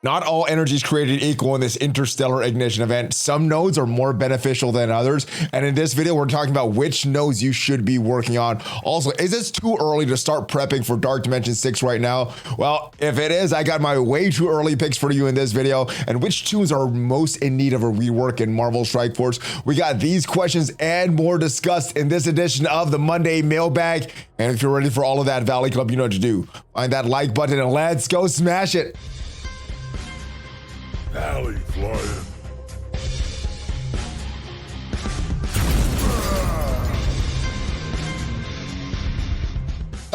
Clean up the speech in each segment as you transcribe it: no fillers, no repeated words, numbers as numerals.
Not all energy is created equal in this interstellar ignition event. Some nodes are more beneficial than others. And in this video, we're talking about which nodes you should be working on. Also, is this too early to start prepping for Dark Dimension 6 right now? Well, if it is, I got my way too early picks for you in this video. And which tunes are most in need of a rework in Marvel Strike Force? We got these questions and more discussed in this edition of the Monday Mailbag. And if you're ready for all of that, Valley Club, you know what to do. Find that like button and let's go smash it. ValleyFlyin.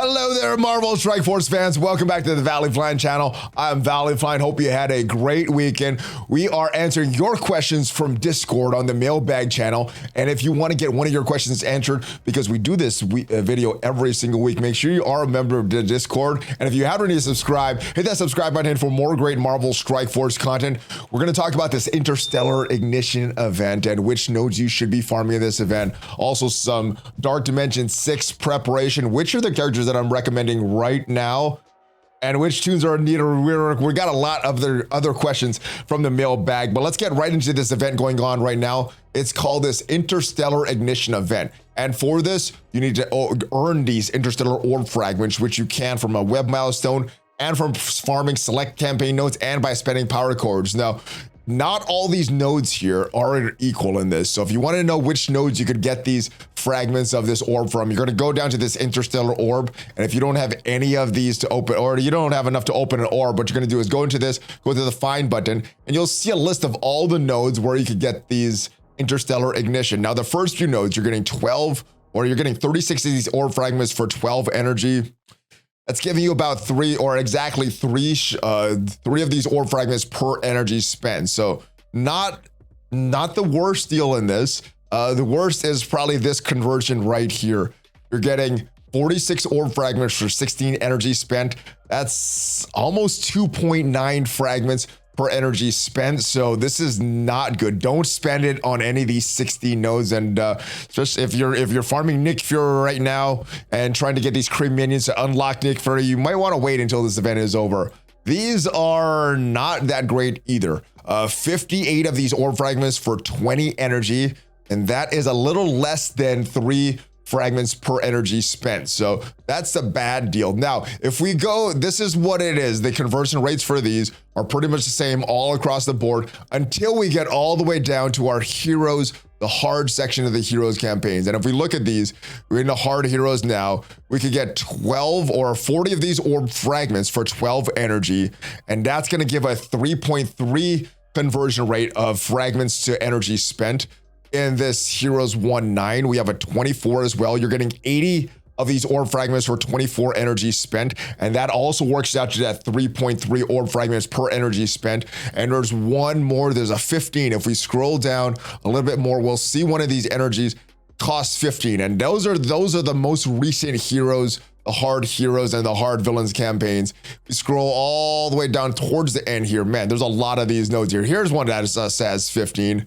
Hello there, Marvel Strike Force fans. Welcome back to the ValleyFlyin channel. I'm ValleyFlyin. Hope you had a great weekend. We are answering your questions from Discord on the Mailbag channel. And if you want to get one of your questions answered, because we do this video every single week, make sure you are a member of the Discord. And if you haven't already subscribed, hit that subscribe button for more great Marvel Strike Force content. We're going to talk about this Interstellar Ignition event and which nodes you should be farming in this event. Also, some Dark Dimension 6 preparation. Which are the characters that I'm recommending right now, and which tunes are in need of rework? We got a lot of other questions from the mailbag, but let's get right into this event going on right now. It's called this Interstellar Ignition event, and for this you need to earn these interstellar orb fragments, which you can from a web milestone and from farming select campaign nodes and by spending power cords. Now, not all these nodes here are equal in this. So if you want to know which nodes you could get these fragments of this orb from, you're going to go down to this interstellar orb. And if you don't have any of these to open, or you don't have enough to open an orb, what you're going to do is go into this, go to the find button, and you'll see a list of all the nodes where you could get these interstellar ignition. Now, the first few nodes, you're getting 12, or you're getting 36 of these orb fragments for 12 energy. That's giving you about three of these orb fragments per energy spent. So not the worst deal in this. The worst is probably this conversion right here. You're getting 46 orb fragments for 16 energy spent. That's almost 2.9 fragments per energy spent. So this is not good. Don't spend it on any of these 60 nodes. And especially if you're farming Nick Fury right now and trying to get these cream minions to unlock Nick Fury, you might want to wait until this event is over. These are not that great either. 58 of these orb fragments for 20 energy, and that is a little less than 3 fragments per energy spent. So that's a bad deal. Now, if we go, this is what it is. The conversion rates for these are pretty much the same all across the board until we get all the way down to our heroes, the hard section of the heroes campaigns. And if we look at these, we're in the hard heroes now, we could get 12 or 40 of these orb fragments for 12 energy. And that's going to give a 3.3 conversion rate of fragments to energy spent. In this Heroes 1-9, we have a 24 as well. You're getting 80 of these orb fragments for 24 energy spent. And that also works out to that 3.3 orb fragments per energy spent. And there's one more, there's a 15. If we scroll down a little bit more, we'll see one of these energies costs 15. And those are the most recent heroes, the hard heroes and the hard villains campaigns. We scroll all the way down towards the end here. Man, there's a lot of these nodes here. Here's one that says 15.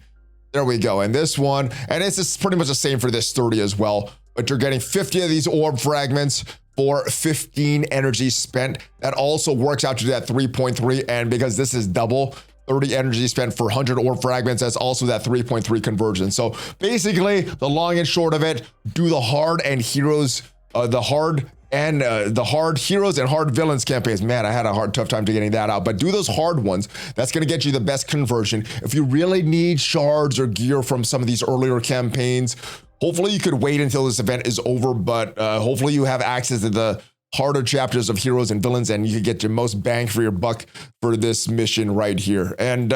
There we go. And this one, and it's just pretty much the same for this 30 as well, but you're getting 50 of these orb fragments for 15 energy spent. That also works out to that 3.3. And because this is double, 30 energy spent for 100 orb fragments, that's also that 3.3 conversion. So basically, the long and short of it, do the hard and heroes, the hard heroes and hard villains campaigns. Man, I had a tough time to getting that out, but do those hard ones. That's going to get you the best conversion. If you really need shards or gear from some of these earlier campaigns, hopefully you could wait until this event is over, but hopefully you have access to the harder chapters of heroes and villains, and you can get your most bang for your buck for this mission right here. And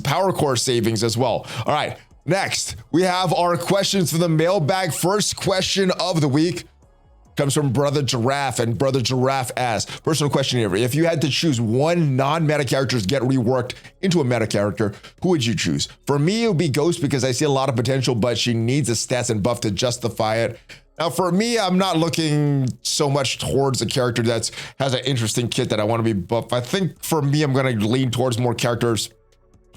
power core savings as well. All right, next we have our questions for the mailbag. First question of the week comes from Brother Giraffe, and Brother Giraffe asks, personal question here, if you had to choose one non-meta character to get reworked into a meta character, who would you choose? For me, it would be Ghost, because I see a lot of potential, but she needs a stats and buff to justify it. Now, for me, I'm not looking so much towards a character that has an interesting kit that I want to be buffed. I think for me, I'm going to lean towards more characters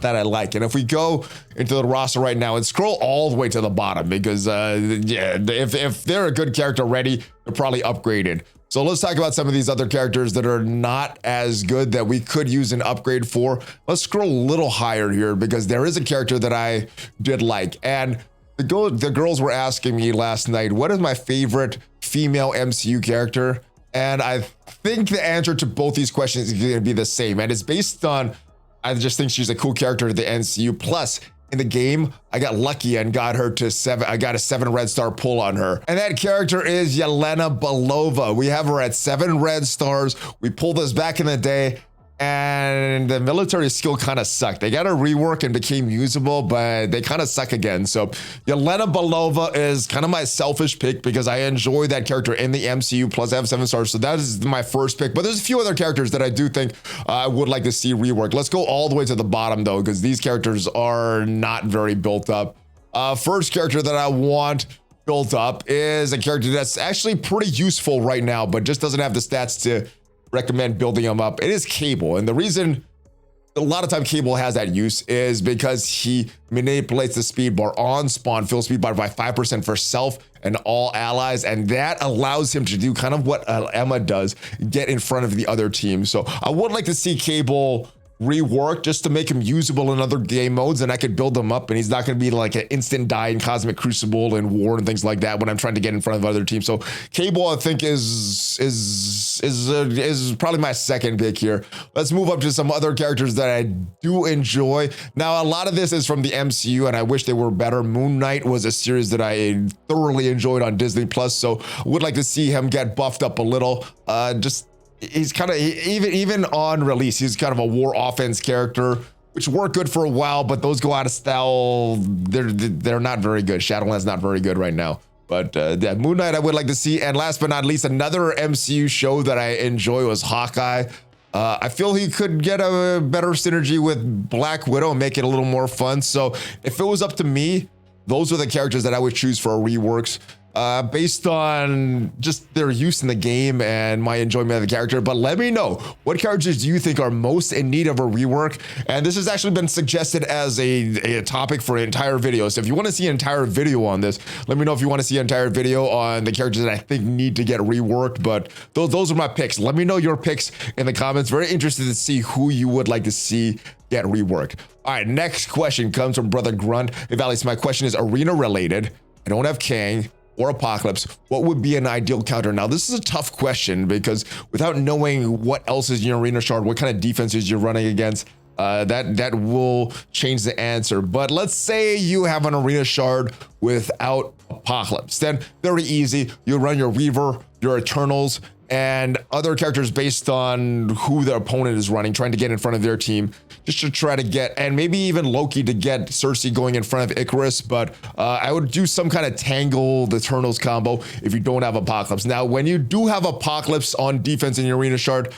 that I like. And if we go into the roster right now and scroll all the way to the bottom, because yeah, if they're a good character already, they're probably upgraded. So let's talk about some of these other characters that are not as good that we could use an upgrade for. Let's scroll a little higher here because there is a character that I did like. And the girls were asking me last night, what is my favorite female MCU character? And I think the answer to both these questions is going to be the same. And it's based on, I just think she's a cool character to the MCU. Plus, in the game, I got lucky and got her to 7. I got a 7 red star pull on her. And that character is Yelena Belova. We have her at 7 red stars. We pulled this back in the day. And the military skill kind of sucked. They got a rework and became usable, but they kind of suck again. So Yelena Belova is kind of my selfish pick because I enjoy that character in the MCU, plus I have 7 stars. So that is my first pick. But there's a few other characters that I do think I would like to see rework. Let's go all the way to the bottom though, because these characters are not very built up. First character that I want built up is a character that's actually pretty useful right now, but just doesn't have the stats to recommend building him up. It is Cable, and the reason a lot of time Cable has that use is because he manipulates the speed bar on spawn, fills speed bar by 5% for self and all allies, and that allows him to do kind of what Emma does, get in front of the other team. So I would like to see Cable rework just to make him usable in other game modes, and I could build him up, and he's not going to be like an instant die in Cosmic Crucible and War and things like that when I'm trying to get in front of other teams. So Cable, I think, is probably my second pick here. Let's move up to some other characters that I do enjoy. Now, a lot of this is from the MCU, and I wish they were better. Moon Knight was a series that I thoroughly enjoyed on Disney Plus, so I would like to see him get buffed up a little. He's kind of, even on release, he's kind of a war offense character, which worked good for a while, but those go out of style. They're not very good. Shadowland's not very good right now. But yeah, Moon Knight I would like to see. And last but not least, another MCU show that I enjoy was Hawkeye. I feel he could get a better synergy with Black Widow and make it a little more fun. So if it was up to me, those are the characters that I would choose for reworks. Based on just their use in the game and my enjoyment of the character. But let me know, what characters do you think are most in need of a rework? And this has actually been suggested as a topic for an entire video. So if you want to see an entire video on this, let me know if you want to see an entire video on the characters that I think need to get reworked. But those are my picks. Let me know your picks in the comments. Very interested to see who you would like to see get reworked. All right, next question comes from Brother Grunt. Hey, Valley, so my question is arena related. I don't have Kang or Apocalypse. What would be an ideal counter? Now, this is a tough question because without knowing what else is in your arena shard, what kind of defenses you're running against, that will change the answer. But let's say you have an arena shard without Apocalypse. Then very easy. You run your Weaver, your Eternals, and other characters based on who the opponent is running, trying to get in front of their team, just to try to get, and maybe even Loki to get Cersei going in front of Icarus. But I would do some kind of Tangle the Eternals combo if you don't have Apocalypse. Now, when you do have Apocalypse on defense in your arena shard,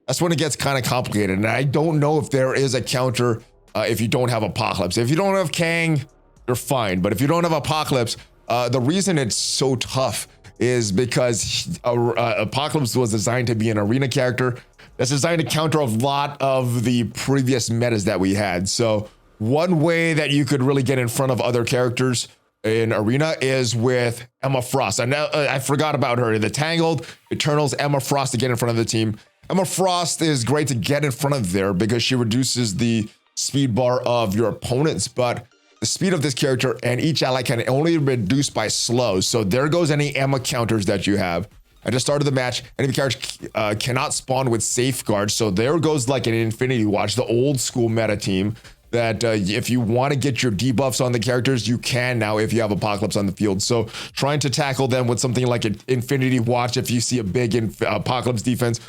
that's when it gets kind of complicated. And I don't know if there is a counter if you don't have Apocalypse. If you don't have Kang, you're fine. But if you don't have Apocalypse, the reason it's so tough is because Apocalypse was designed to be an arena character that's designed to counter a lot of the previous metas that we had. So one way that you could really get in front of other characters in arena is with Emma Frost. And I forgot about her. The Tangled, Eternals, Emma Frost to get in front of the team. Emma Frost is great to get in front of there because she reduces the speed bar of your opponents, but the speed of this character and each ally can only be reduced by slow. So there goes any Emma counters that you have. At the start of the match, enemy characters cannot spawn with safeguards. So there goes like an Infinity Watch, the old school meta team that if you want to get your debuffs on the characters, you can now if you have Apocalypse on the field. So trying to tackle them with something like an Infinity Watch, if you see a big Apocalypse defense,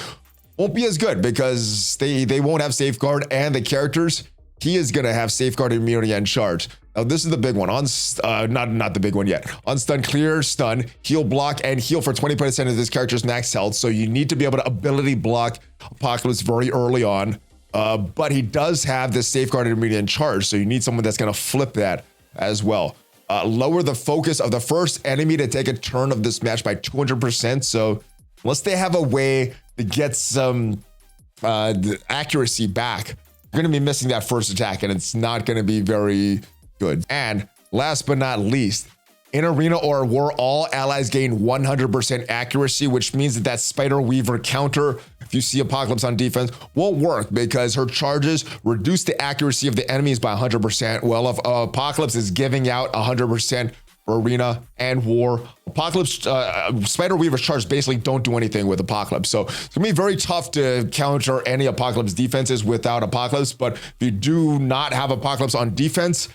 won't be as good because they won't have safeguard, and the characters, he is going to have safeguard, immunity, and charge. Now, this is the big one. On not the big one yet. On stun, clear, stun, heal, block, and heal for 20% of this character's max health. So you need to be able to ability block Apocalypse very early on. But he does have this safeguard, immunity, and charge. So you need someone that's going to flip that as well. Lower the focus of the first enemy to take a turn of this match by 200%. So unless they have a way to get some the accuracy back, you're going to be missing that first attack, and it's not going to be very good. And last but not least, In Arena or War, all allies gain 100% accuracy, which means that that Spider Weaver counter, if you see Apocalypse on defense, won't work because her charges reduce the accuracy of the enemies by 100%. Well, if Apocalypse is giving out 100% for Arena and War, Apocalypse, Spider Weaver's charges basically don't do anything with Apocalypse. So it's gonna be very tough to counter any Apocalypse defenses without Apocalypse. But if you do not have Apocalypse on defense,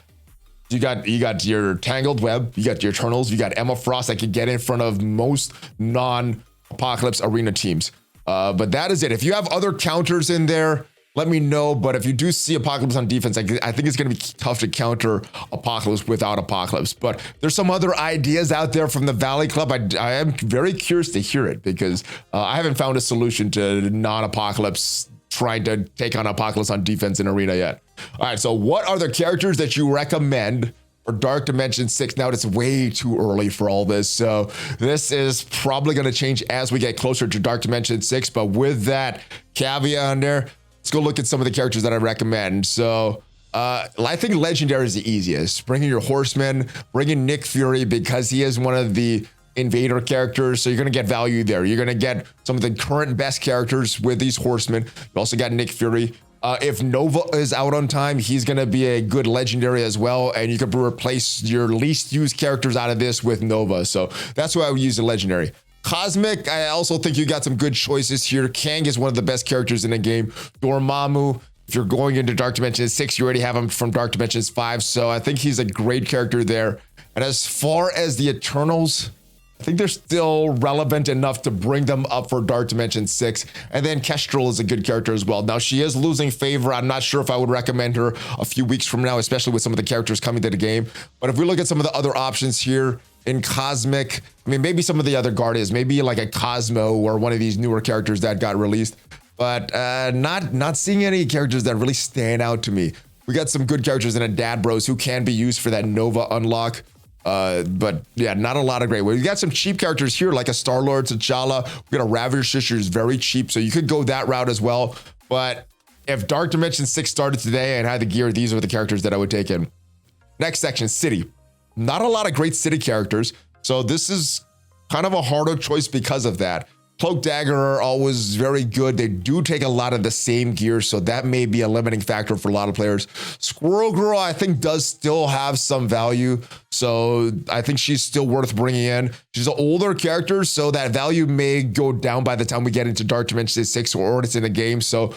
you got your Tangled Web, you got your Eternals, you got Emma Frost that can get in front of most non-Apocalypse Arena teams. But that is it. If you have other counters in there, let me know. But if you do see Apocalypse on defense, I think it's going to be tough to counter Apocalypse without Apocalypse. But there's some other ideas out there from the Valley Club. I am very curious to hear it because I haven't found a solution to non-Apocalypse trying to take on Apocalypse on defense in Arena yet. All right, so what are the characters that you recommend for Dark Dimension 6? Now it's way too early for all this, so this is probably going to change as we get closer to Dark Dimension 6. But with that caveat on there, let's go look at some of the characters that I recommend. So I think Legendary is the easiest. Bring in your Horseman, bring in Nick Fury because he is one of the Invader characters, so you're going to get value there. You're going to get some of the current best characters with these Horsemen. You also got Nick Fury. If Nova is out on time, he's going to be a good Legendary as well, and you could replace your least used characters out of this with Nova. So that's why I would use the Legendary. Cosmic, I also think you got some good choices here. Kang is one of the best characters in the game. Dormammu, if you're going into Dark Dimension 6, you already have him from Dark Dimensions 5, so I think he's a great character there. And as far as the Eternals, I think they're still relevant enough to bring them up for Dark Dimension 6. And then Kestrel is a good character as well. Now, she is losing favor. I'm not sure if I would recommend her a few weeks from now, especially with some of the characters coming to the game. But if we look at some of the other options here in Cosmic, I mean, maybe some of the other Guardians, maybe like a Cosmo or one of these newer characters that got released. But not seeing any characters that really stand out to me. We got some good characters in a Dad Bros who can be used for that Nova unlock. But yeah, not a lot of great. We got some cheap characters here, like a Star-Lord, T'Challa. We got a Ravager Sister who's very cheap, so you could go that route as well. But if Dark Dimension 6 started today and had the gear, these are the characters that I would take in. Next section, City. Not a lot of great City characters, so this is kind of a harder choice because of that. Cloak Dagger are always very good. They do take a lot of the same gear, so that may be a limiting factor for a lot of players. Squirrel Girl, I think, does still have some value, so I think she's still worth bringing in. She's an older character, so that value may go down by the time we get into Dark Dimension 6 or it's in the game, so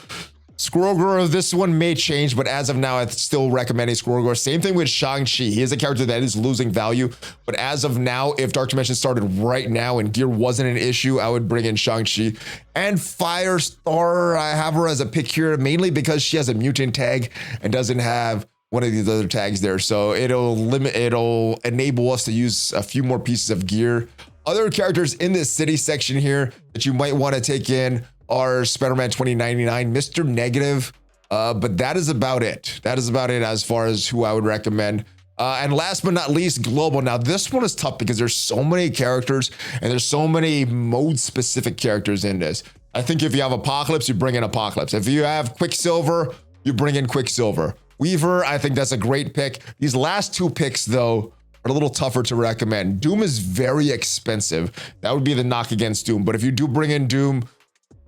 Squirrel Girl, this one may change, but as of now, I still recommend Squirrel Girl. Same thing with Shang-Chi. He is a character that is losing value, but as of now, if Dark Dimension started right now and gear wasn't an issue, I would bring in Shang-Chi. And Firestar, I have her as a pick here, mainly because she has a mutant tag and doesn't have one of these other tags there. So it'll enable us to use a few more pieces of gear. Other characters in this City section here that you might want to take in are Spider-Man 2099, Mr. Negative, but that is about it. That is about it as far as who I would recommend. And last but not least, Global. Now, this one is tough because there's so many characters and there's so many mode-specific characters in this. I think if you have Apocalypse, you bring in Apocalypse. If you have Quicksilver, you bring in Quicksilver. Weaver, I think that's a great pick. These last two picks, though, are a little tougher to recommend. Doom is very expensive. That would be the knock against Doom. But if you do bring in Doom,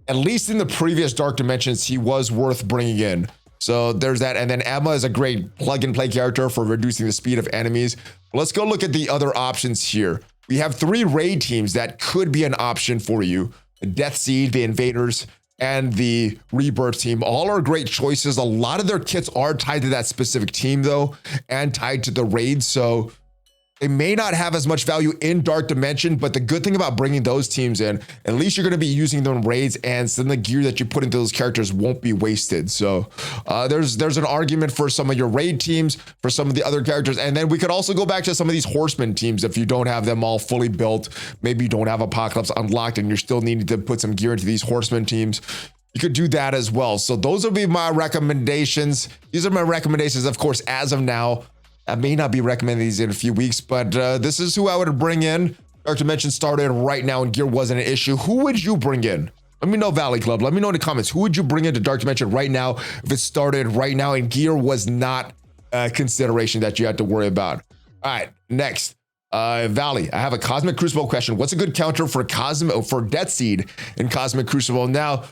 at least in the previous Dark Dimensions, he was worth bringing in. So there's that. And then Emma is a great plug-and-play character for reducing the speed of enemies. Let's go look at the other options here. We have 3 raid teams that could be an option for you. The Death Seed, the Invaders, and the Rebirth team. All are great choices. A lot of their kits are tied to that specific team, though, and tied to the raid. So they may not have as much value in Dark Dimension, but the good thing about bringing those teams in, at least you're going to be using them in raids, and then the gear that you put into those characters won't be wasted. So there's an argument for some of your raid teams, for some of the other characters, and then we could also go back to some of these Horseman teams if you don't have them all fully built. Maybe you don't have Apocalypse unlocked, and you're still needing to put some gear into these Horseman teams. You could do that as well. So those would be my recommendations. These are my recommendations, of course, as of now. I may not be recommending these in a few weeks, but this is who I would bring in. Dark Dimension started right now and gear wasn't an issue. Who would you bring in? Let me know, Valley Club. Let me know in the comments. Who would you bring into Dark Dimension right now if it started right now and gear was not a consideration that you had to worry about? All right, next. Valley, I have a Cosmic Crucible question. What's a good counter for Death Seed in Cosmic Crucible? Now,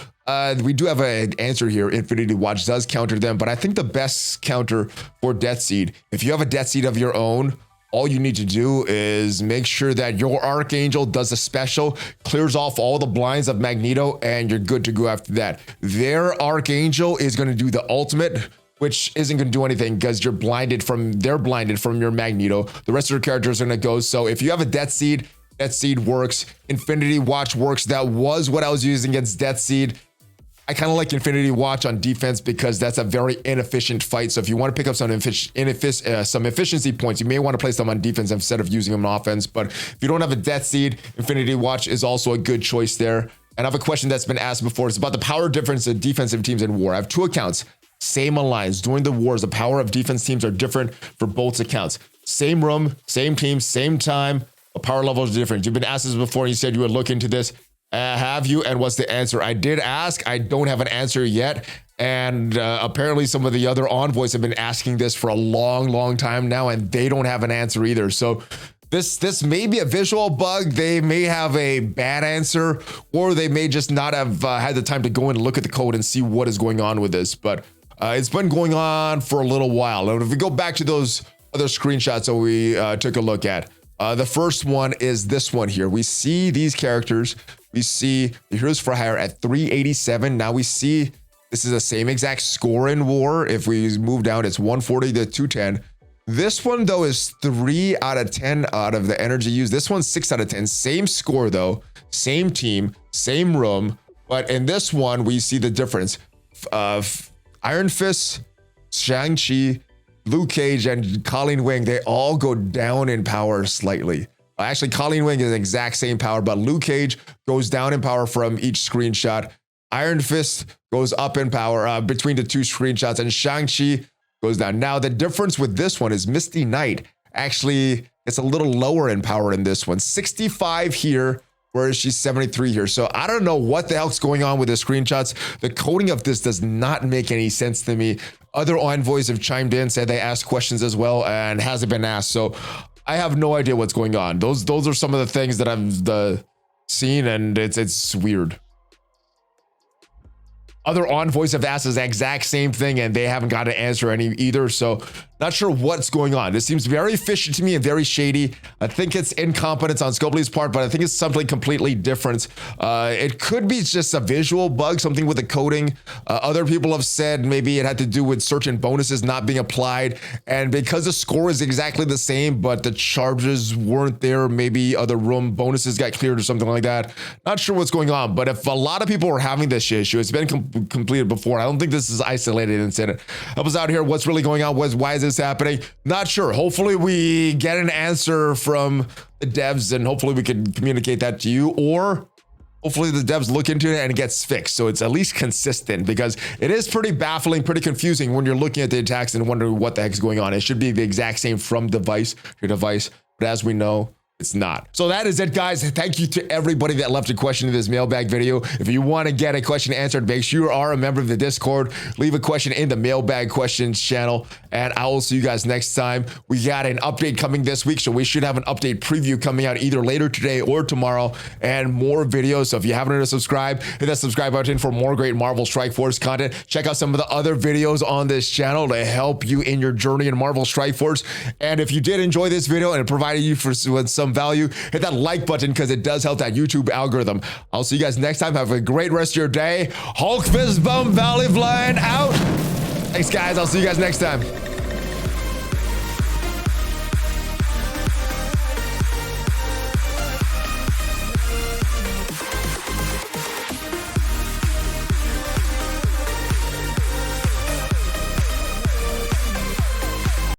we do have an answer here. Infinity Watch does counter them, but I think the best counter for Death Seed, if you have a Death Seed of your own, all you need to do is make sure that your Archangel does a special, clears off all the blinds of Magneto, and you're good to go after that. Their Archangel is going to do the ultimate, which isn't going to do anything because they're blinded from your Magneto. The rest of your characters are going to go. So if you have a Death Seed works. Infinity Watch works. That was what I was using against Death Seed. I kind of like Infinity Watch on defense because that's a very inefficient fight. So if you want to pick up some efficiency points, you may want to place them on defense instead of using them on offense. But if you don't have a Death Seed, Infinity Watch is also a good choice there. And I have a question that's been asked before. It's about the power difference of defensive teams in war. I have two accounts, same alliance. During the wars, the power of defense teams are different for both accounts. Same room, same team, same time. The power levels are different. You've been asked this before. And you said you would look into this. Have you? And what's the answer? I did ask. I don't have an answer yet. And apparently some of the other envoys have been asking this for a long time now, and they don't have an answer either. So this may be a visual bug. They may have a bad answer, or they may just not have had the time to go in and look at the code and see what is going on with this. But it's been going on for a little while. And if we go back to those other screenshots that we took a look at, the first one is this one here. We see these characters. We see the Heroes for Hire at 387. Now we see this is the same exact score in war. If we move down, it's 140 to 210. This one, though, is 3 out of 10 out of the energy used. This one's 6 out of 10. Same score, though. Same team, same room. But in this one, we see the difference. Iron Fist, Shang-Chi, Luke Cage, and Colleen Wing, they all go down in power slightly. Actually, Colleen Wing is the exact same power, but Luke Cage goes down in power from each screenshot. Iron Fist goes up in power between the two screenshots, and Shang-Chi goes down. Now, the difference with this one is Misty Knight. Actually, it's a little lower in power in this one. 65 here, whereas she's 73 here. So I don't know what the hell's going on with the screenshots. The coding of this does not make any sense to me. Other envoys have chimed in, said they asked questions as well, and hasn't been asked. So I have no idea what's going on. Those are some of the things that I've seen, and it's weird. Other envoys have asked the exact same thing, and they haven't got an answer any either. So not sure what's going on. This seems very fishy to me and very shady. I think it's incompetence on Scopely's part, but I think it's something completely different. It could be just a visual bug, something with the coding. Other people have said maybe it had to do with certain bonuses not being applied. And because the score is exactly the same, but the charges weren't there, maybe other room bonuses got cleared or something like that. Not sure what's going on, but if a lot of people are having this issue, it's been completed before. I don't think this is isolated incident. Help us out here. What's really going on? Why is this happening? Not sure. Hopefully we get an answer from the devs, and hopefully we can communicate that to you, or hopefully the devs look into it and it gets fixed, so it's at least consistent, because it is pretty baffling, pretty confusing when you're looking at the attacks and wondering what the heck is going on. It should be the exact same from device to device, but as we know, it's not. So that is it, guys. Thank you to everybody that left a question in this mailbag video. If you want to get a question answered, make sure you are a member of the Discord. Leave a question in the mailbag questions channel, and I will see you guys next time. We got an update coming this week, so we should have an update preview coming out either later today or tomorrow, and more videos. So if you haven't already subscribed, hit that subscribe button for more great Marvel Strike Force content. Check out some of the other videos on this channel to help you in your journey in Marvel Strike Force. And if you did enjoy this video and it provided you with some value, hit that like button, because it does help that YouTube algorithm. I'll see you guys next time. Have a great rest of your day. Hulk fist bump, ValleyFlyin out. Thanks, guys. I'll see you guys next time.